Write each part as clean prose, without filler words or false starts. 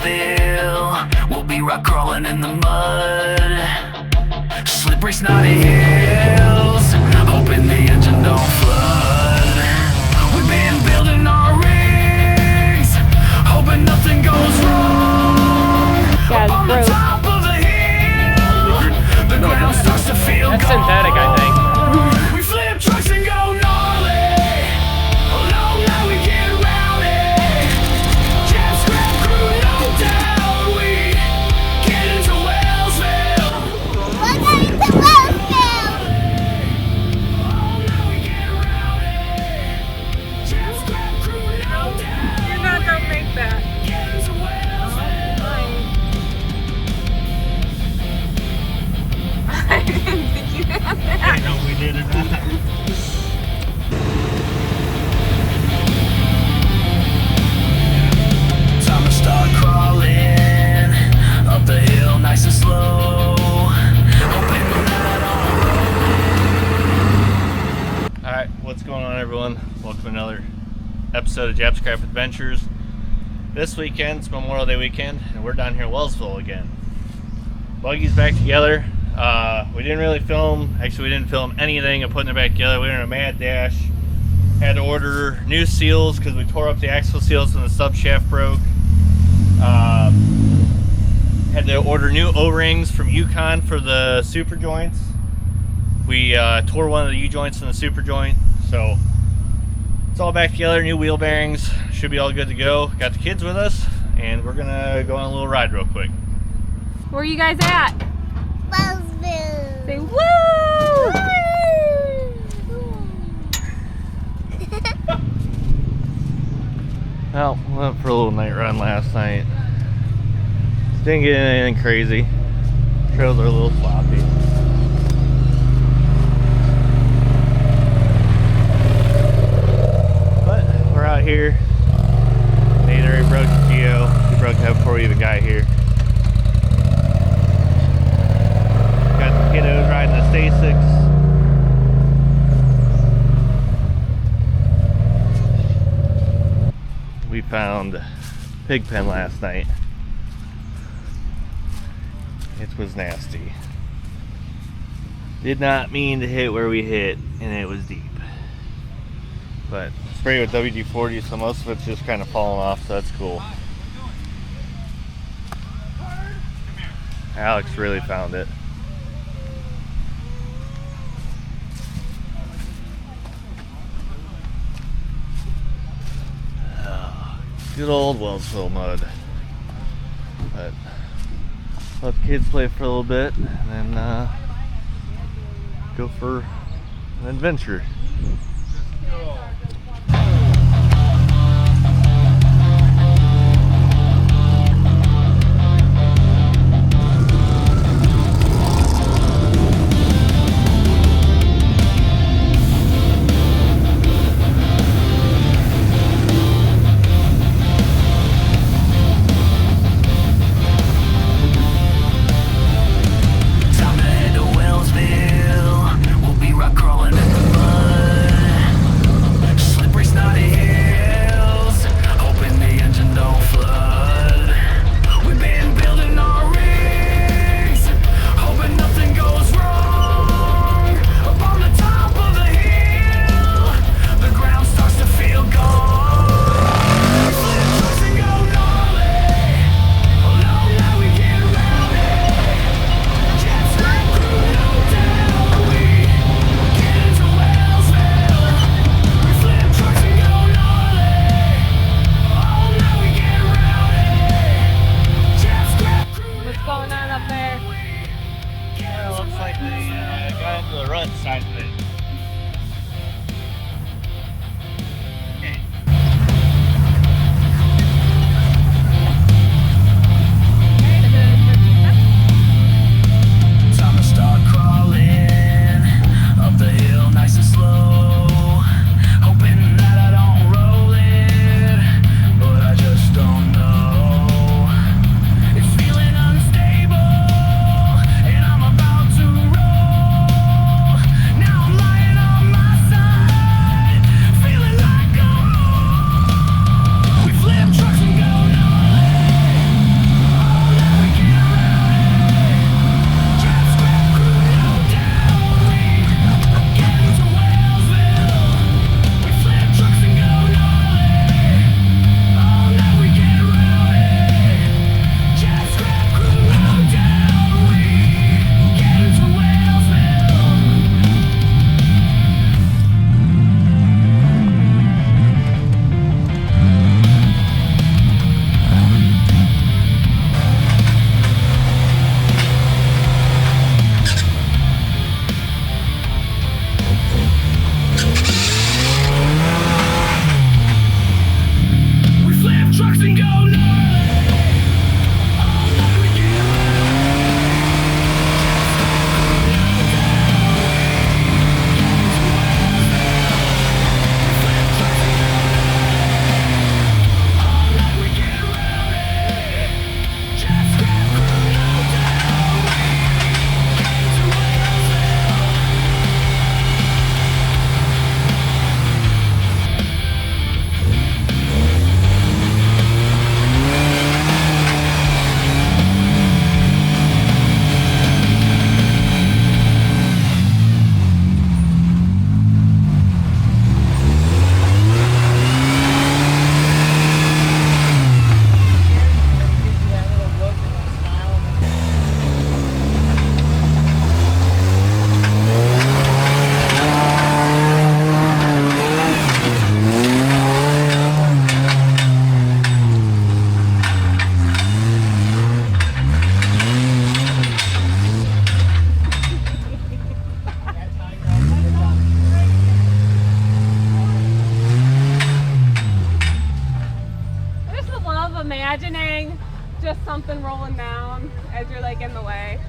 Wellsville. We'll be rock crawling in the mud, slippery snotty hills, hoping the engine don't flood. We've been building our rigs, hoping nothing goes wrong. Yeah, Up on the gross. top of the hill, the ground starts to feel That's cold. synthetic, I think. We flip trucks and go gnarly. Along now we get rowdy. Jam scrap crew, no doubt. We get into Wellsville. We're going to Wellsville! Along now we get rowdy. Jam scrap crew, no doubt. You're not gonna make that. Get into Wellsville. I didn't think you had that. I didn't know if we did or not. Time to start crawling up the hill, nice and slow. Hoping the night on. Alright, what's going on, everyone? Welcome to another episode of Jap's Craft Adventures. This weekend, it's Memorial Day weekend, and we're down here in Wellsville again. Buggy's back together. We didn't really film, actually we didn't film anything of putting it back together. We were in a mad dash. Had to order new seals because we tore up the axle seals and the subshaft broke. Had to order new O-rings from Yukon for the super joints. We tore one of the U-joints in the super joint, so it's all back together. New wheel bearings, should be all good to go. Got the kids with us, and we're gonna go on a little ride real quick. Where are you guys at? Wellsville! Say woo! Well, we went for a little night run last night. Didn't get anything crazy. Trails are a little sloppy. But we're out here. Nate already broke the Geo. He broke that before we even got here. Got the kiddos riding the Stasics. We found pig pen last night. It was nasty. Did not mean to hit where we hit, and it was deep. But sprayed with WD-40, so most of it's just kind of falling off, so that's cool. Alex really found it. Good old Wellsville mud. But let the kids play for a little bit and then go for an adventure. Time to head to Wellsville. We'll be rock crawling in the mud. imagining just something rolling down as you're like in the way.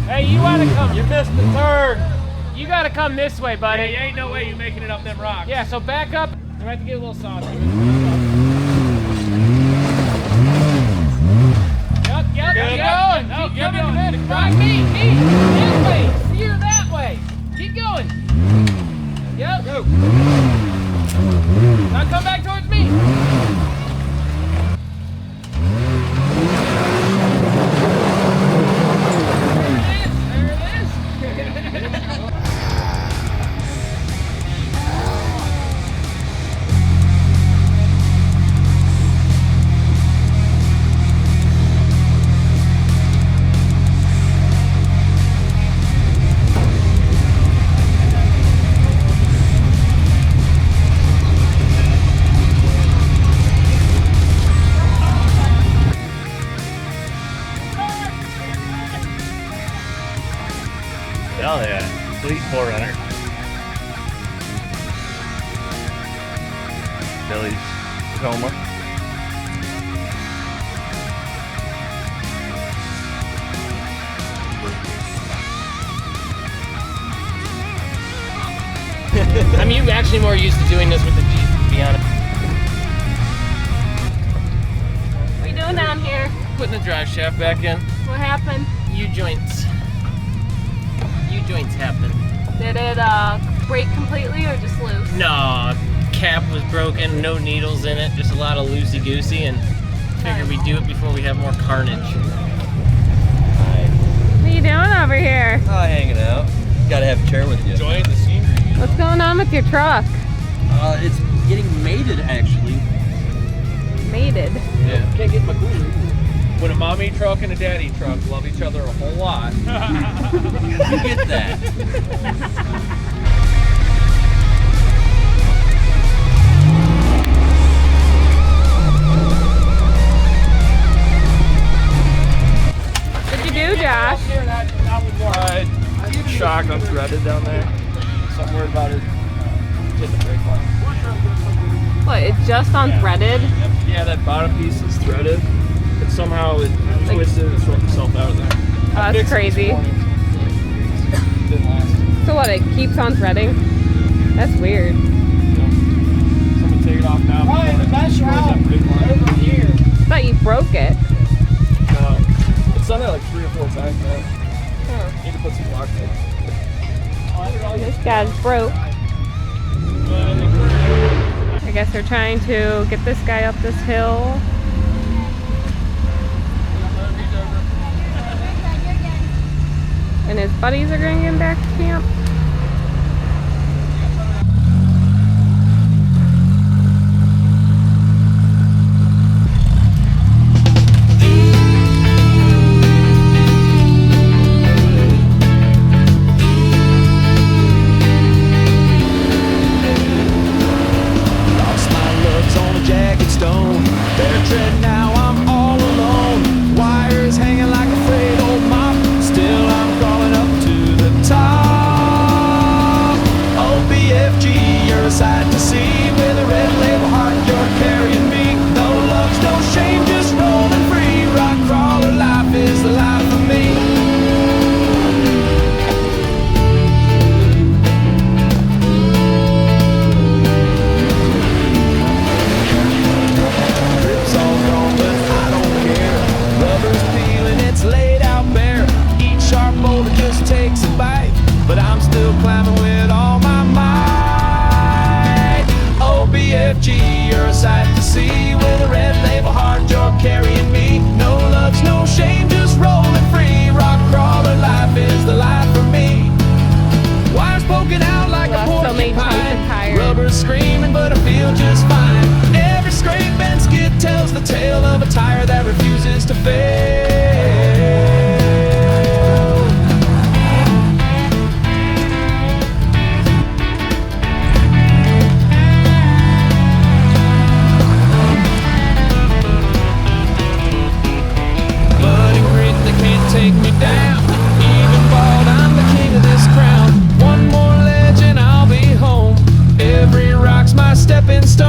Hey, you wanna come? You missed the turn. You gotta come this way, buddy. Hey, ain't no way you making it up them rocks. Yeah, so back up. You have to get a little softer. Yep, keep going. No, Keep keep coming. going. Right, me. That way. Steer that way. Keep going. Yep. Go. Now come back towards me. Hell yeah. Sweet 4Runner. Billy's Tacoma. I'm actually more used to doing this with the Jeep, to be honest. What are you doing down here? Putting the drive shaft back in. What happened? U-joints. U-joints happened. Did it break completely or just loose? No, cap was broken, no needles in it, just a lot of loosey-goosey, and figured we'd do it before we have more carnage. What are you doing over here? Oh, hanging out. Gotta have a chair with you. Enjoying the scenery. What's going on with your truck? It's getting mated, actually. Mated. Yeah. Can't get my cooler. When a mommy truck and a daddy truck love each other a whole lot. You get that. What'd you do, Josh? Shock unthreaded down there. So I'm worried about it hitting the brake line. What, it just unthreaded? Yeah, that bottom piece is threaded. But somehow it twisted and swept itself out of there. Oh, that's crazy. Didn't last. So what, it keeps on threading? That's weird. Someone take it off now. Probably the best Destroys that route brake line. over here. I thought you broke it. It's done that like 3 or 4 times now. Need to put some block tape. This guy's broke. I guess they're trying to get this guy up this hill. And his buddies are going to get him back to camp. Lost my lugs on a jagged stone. Bare tread now, I'm all alone. Wires hanging like a frayed old mop. Still I'm crawling up to the top. Oh, BFG, you're a sight to see. With a red label heart, you're carrying me. No lugs, no shame, just rolling free. Rock crawler life is the life for me. Grip's all gone, but I don't care. Rubber's peeling, it's laid out bare. Each sharp boulder just takes a bite, but I'm still climbing with all my might. Oh, BFG, you're a sight to see. With a red label heart, you're carrying me. No lugs, no shame, just rolling free. Rock crawler life is the life for me. Wires poking out like a Lost so many chunks of porcupine. tires. Rubber's screaming, but I feel just fine. Every scrape and skid tells the tale of a tire that refuses to fail. Blood and grit, they can't take me down. Even bald, I'm the king of this crown. One more ledge and I'll be home. Every rock's my stepping stone.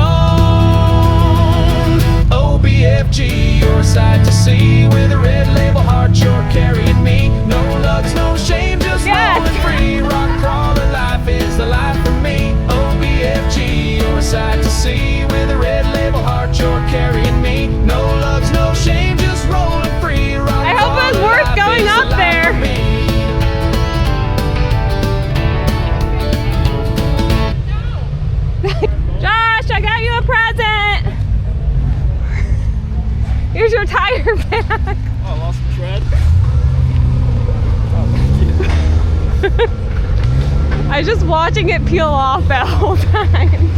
Oh, BFG, you're a sight to see. With a red label heart, you're carrying me. No lugs, no shame, just rolling free. Rock crawler life is the life for me. Oh, BFG, you're a sight to see. With a red label heart, you're carrying me. No lugs, no shame, just rolling free. Rock I hope it was crawler worth life going is the up life there. for me. Josh, I got you a present. Here's your tire back. Oh, I lost the tread. I was just watching it peel off that whole time.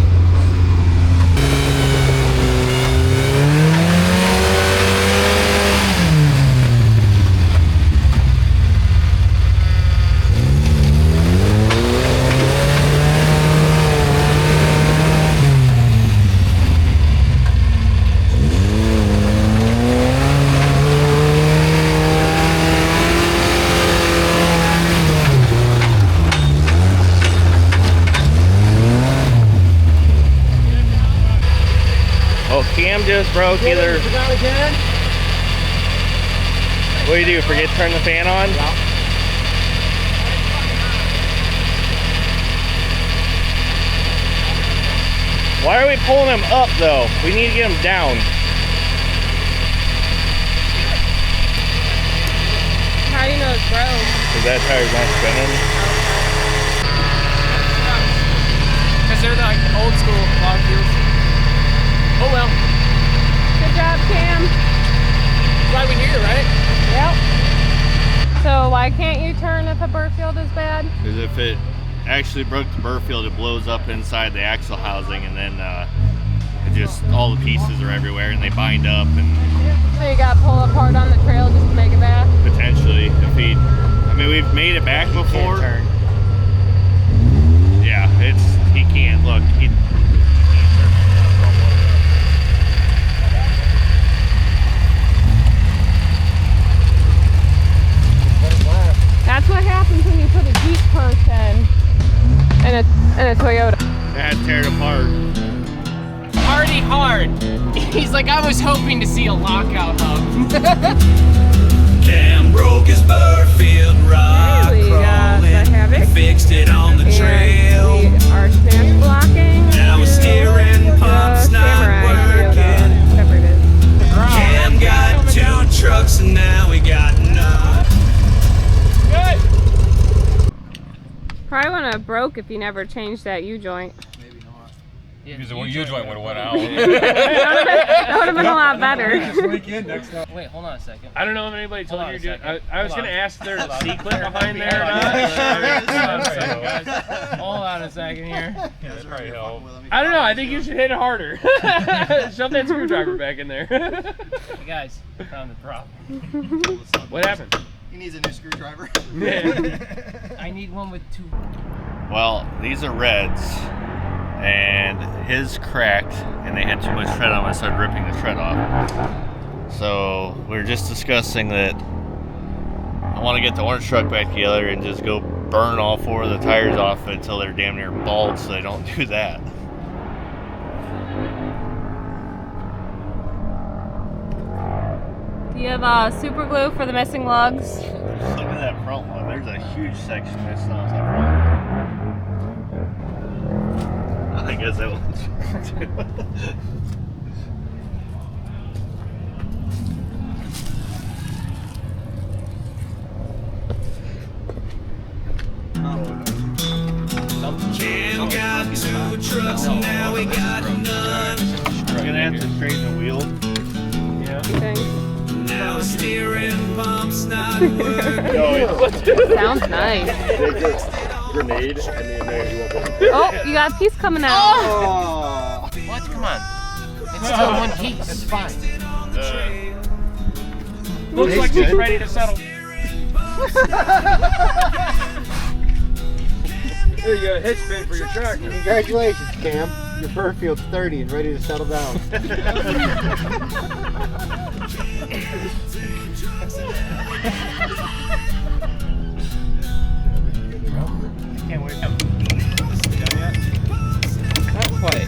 cam just broke either. What do you do? Forget to turn the fan on? Why are we pulling him up though? We need to get him down. How do you know it's broke? Because that tire's not spinning. Because they're like old school log wheels. Oh well. Good job, Cam. Why we here, right? Yep. So why can't you turn if a burr field is bad? Because if it actually broke the burr field, it blows up inside the axle housing, and then it just, all the pieces are everywhere and they bind up, and So you got to pull apart on the trail just to make it back? potentially if he, I mean, we've made it back before. Turn. Yeah, he can't, look, That's what happens when you put a Jeep person in a Toyota. that tear it apart. Hardy hard. He's like, I was hoping to see a lockout hub. Cam broke his Burfield rock Hey, we got the Havoc. crawling, fixed it on the trail. And we are stance blocking. Now it's steering pump's not working. Whatever it is. Cam got 2 trucks and now we got none. Probably wouldn't have broke if you never changed that U-joint. Because the U-joint would have went out. That would have been a lot better. Wait, hold on a second. I don't know if anybody told you to do it. I was Hold going to on. ask if there's a C-clip behind there or not. Hold on a second here. That'd probably help. I don't know, I think you should hit it harder. Shove that screwdriver back in there. Hey guys, I found the prop. What happened? He needs a new screwdriver. I need one with 2. Well, these are reds, and his cracked, and they had too much tread on it, so I started ripping the tread off. So we were just discussing that I want to get the orange truck back together and just go burn all 4 of the tires off until they're damn near bald, so they don't do that. Do you have super glue for the missing lugs? Look at that front one. There's a huge section missing off that front. I guess that one's. Cam got 2 trucks and now we got none. We're gonna have to straighten the wheel. You think? Now the steering pump's not working. Sounds nice. Grenade, and then you won't go. Oh, you got a piece coming out. Oh. What? Come on. It's still one piece. It's fine. Looks like she's ready to settle. Here you got a hitch pin for your tractor. Congratulations, Cam. Your Burfield's 30 and ready to settle down. Can't wait. Not quite.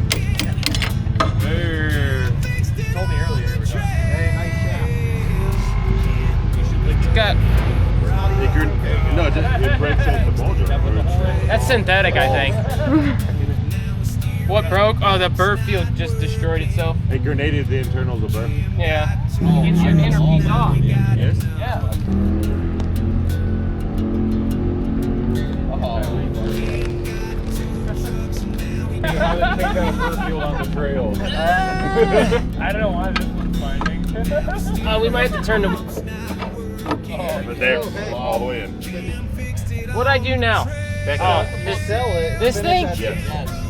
Told me earlier you were done. Hey, nice job. Got. No, just it breaks out the ball joint. That's synthetic, I think. What broke? Oh, the burr field just destroyed itself. It grenaded the internals of the Yeah. Get your inner piece off. Yes? Yeah. I would take that Burfield on the trail. I don't know why this one's finding. We might have to turn the. But there, all the way in. What'd I do now? Back Oh, up. Sell it. this thing? Yes.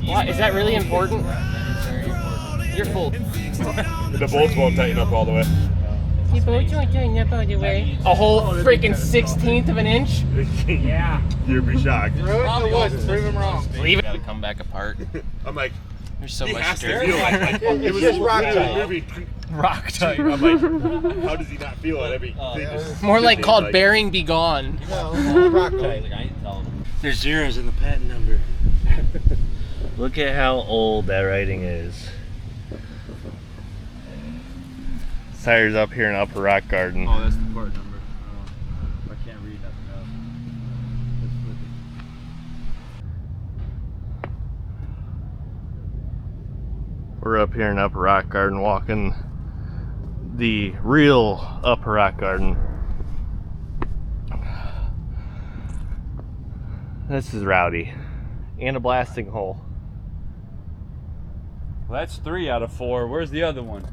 What, is that really important? You're full. The bolts won't tighten up all the way. You both won't tighten up all the way. A whole freaking 1/16 of an inch? Yeah. You'd be shocked. Throw it in the woods. Prove him wrong. Leave it. Gotta come back apart. I'm like, There's so he much has to dirt. feel like it was just rock in tight. the movie. Rock tight. I'm like, how does he not feel it? Every More like called bearing be gone. No, rock tight. There's zeros in the patent number. Look at how old that writing is. Sire's up here in Upper Rock Garden. Oh, that's the part number. I can't read nothing else. That's flippy. We're up here in Upper Rock Garden walking the real Upper Rock Garden. This is rowdy. And a blasting hole. Well, that's 3 out of 4. Where's the other one?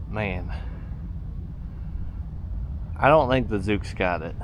Man. I don't think the Zook's got it.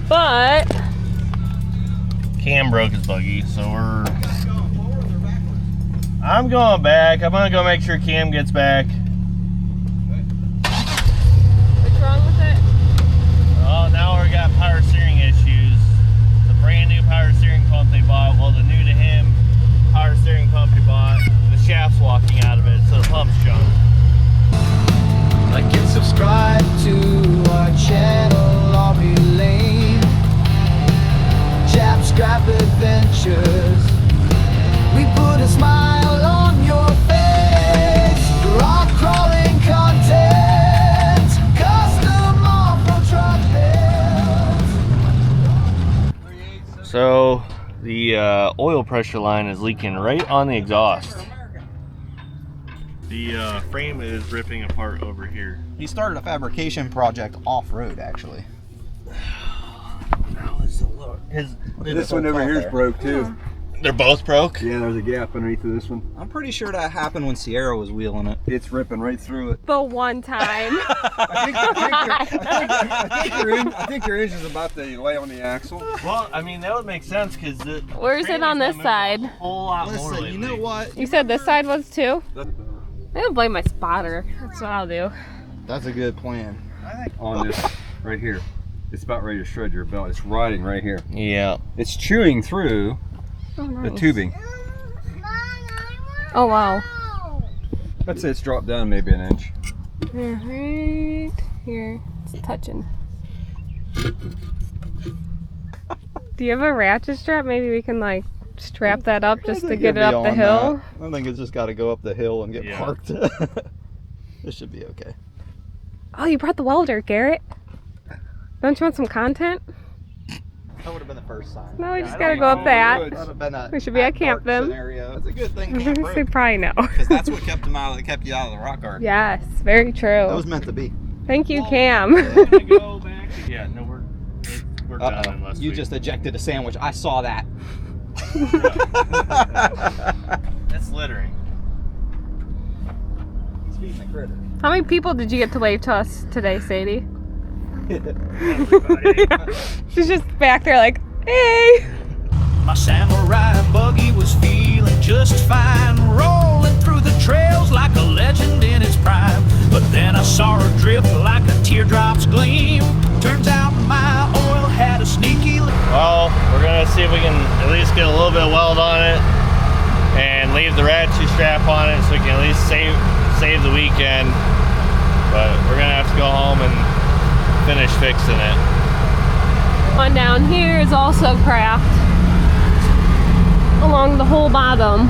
But Cam broke his buggy, so I'm going back. I'm gonna go make sure Cam gets back. what's wrong with it? Oh, now we got power steering issues. It's a brand new power steering pump they bought. Well, the new to him power steering pump he bought. The shaft's walking out of it, so the pump's junk. Like and subscribe to our channel, Aubrey Lane. Jap Scrap Adventures. We put a smile on your face. Rock crawling content. Custom off-road truck builds. So the oil pressure line is leaking right on the exhaust. The frame is ripping apart over here. He started a fabrication project off-road, actually. This one over here is broke too. They're both broke? Yeah, there's a gap underneath of this one. I'm pretty sure that happened when Sierra was wheeling it. It's ripping right through it. The one time. I think your engine's about to lay on the axle. Well, I mean, that would make sense because the Where's it on this side? a whole lot more Listen, you know lately. what? You said this side was too? I'm gonna blame my spotter. That's what I'll do. That's a good plan. On this right here. It's about ready to shred your belt. It's riding right here. Yeah. It's chewing through Oh, the nice. tubing. Oh wow. I'd say it's dropped down maybe an inch. Right here. It's touching. Do you have a ratchet strap? Maybe we can like strap that up just to get it up the hill. I think it's just got to go up the hill and get Yeah. parked. This should be okay. Oh, you brought the welder, Garrett. Don't you want some content? That would have been the first sign. No, we just gotta go up that. That would have been a We should be at dark camp then. scenario. It's a good thing They camp broke, probably know. because that's what kept him out. Kept you out of the rock garden. Yes, very true. That was meant to be. Thank you, Cam. We're gonna go back. Yeah, no, we're done unless You we... just ejected a sandwich. I saw that. That's littering. He's feeding the critter. How many people did you get to wave to us today, Sadie? She's just back there like, hey. My samurai buggy was feeling just fine, rolling through the trails like a legend in its prime. But then I saw her drip like a teardrop's gleam. Turns out my oil had a sneaky leak. Well, we're gonna see if we can at least get a little bit of weld on it. and leave the ratchet strap on it so we can at least save the weekend. But we're gonna have to go home and finish fixing it. One down here is also cracked along the whole bottom.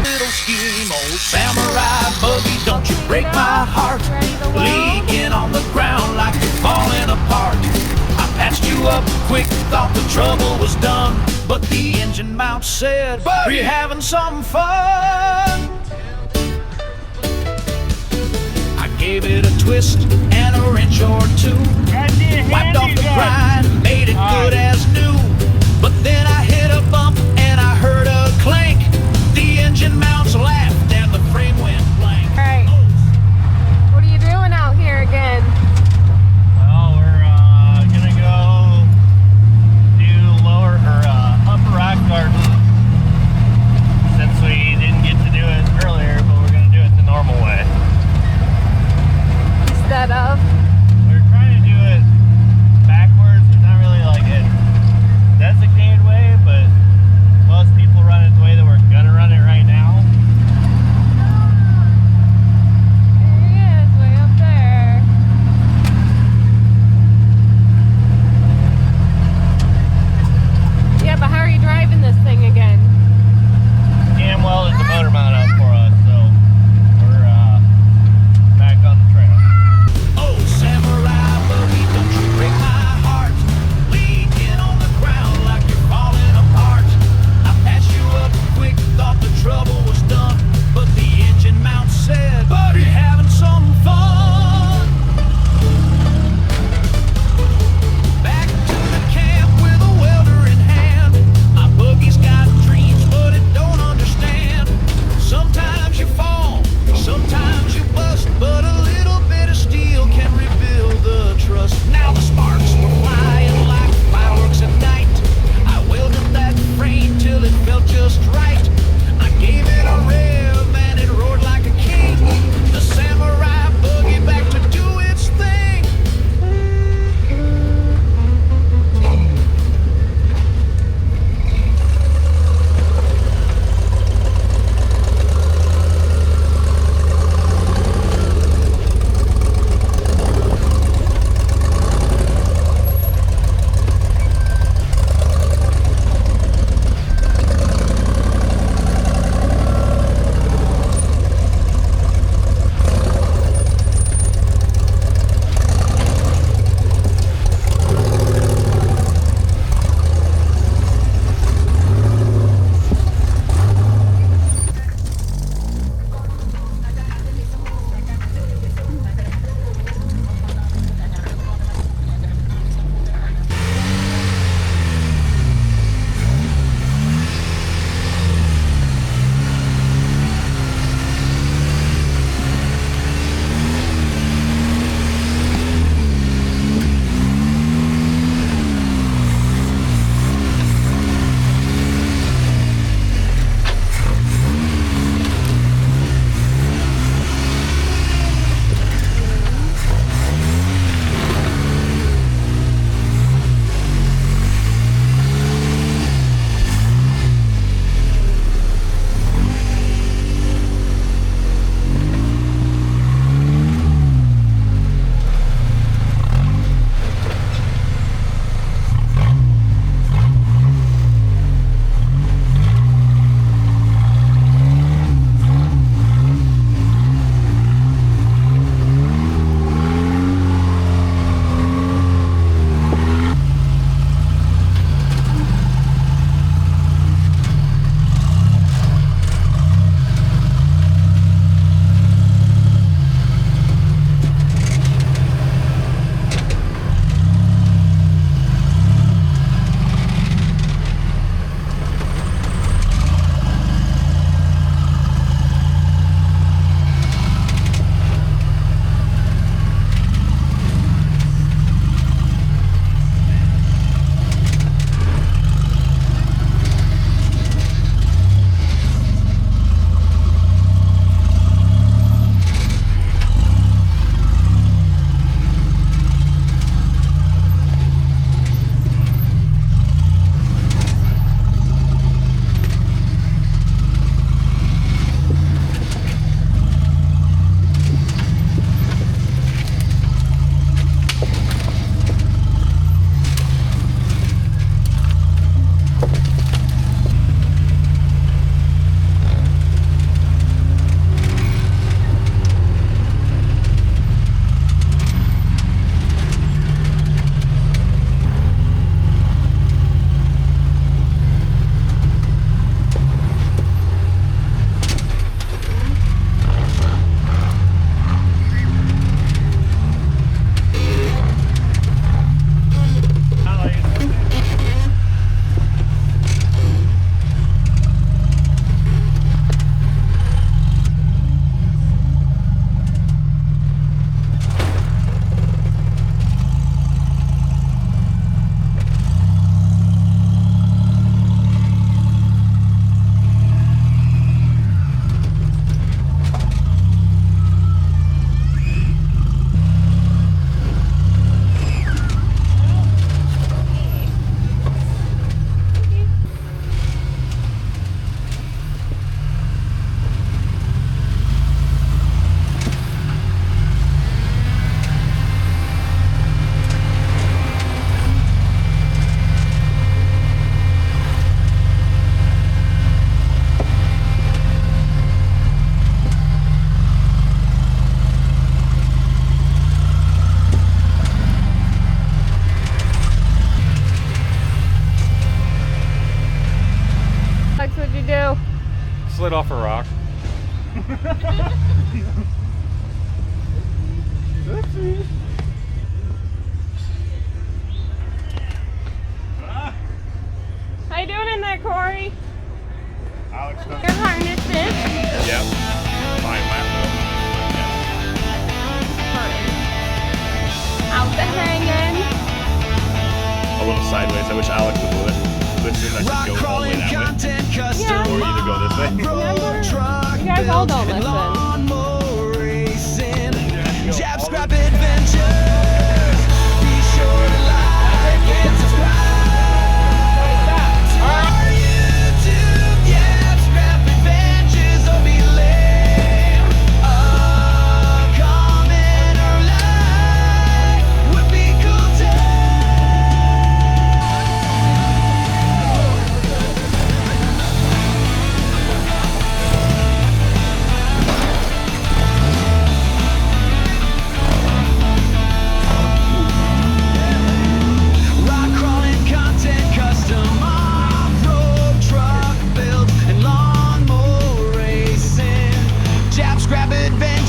Little scheme, old samurai buggy, don't you break my heart. Leaking on the ground like you're falling apart. I patched you up quick, thought the trouble was done, but the engine mount said, "Are you having some fun?" I gave it a twist and a wrench or two, wiped off the grind, made it good as new. But then I hit a bump and I heard a clank. The engine mounts laughed and the frame went blank. Alright. What are you doing out here again? Well, we're gonna go do upper rock garden, since we didn't get to do it earlier, but we're gonna do it the normal way. Instead of? We're trying to do it backwards. There's not really like it slid off a rock. How you doing in there, Corey? Alex does. Your harnesses. Yep. Fine, Out the hanging. a little sideways. I wish Alex would do it. But soon I should go all the way that way. Yeah. Or either go this way. Remember? You guys all don't listen. Jab scrap adventures. Be sure to like and subscribe. Our YouTube Jab scrap adventures. Don't be lame. A comment or like would be cool too. Rock crawling content, custom off-road truck build and lawnmower racing. Jab scrap adventure.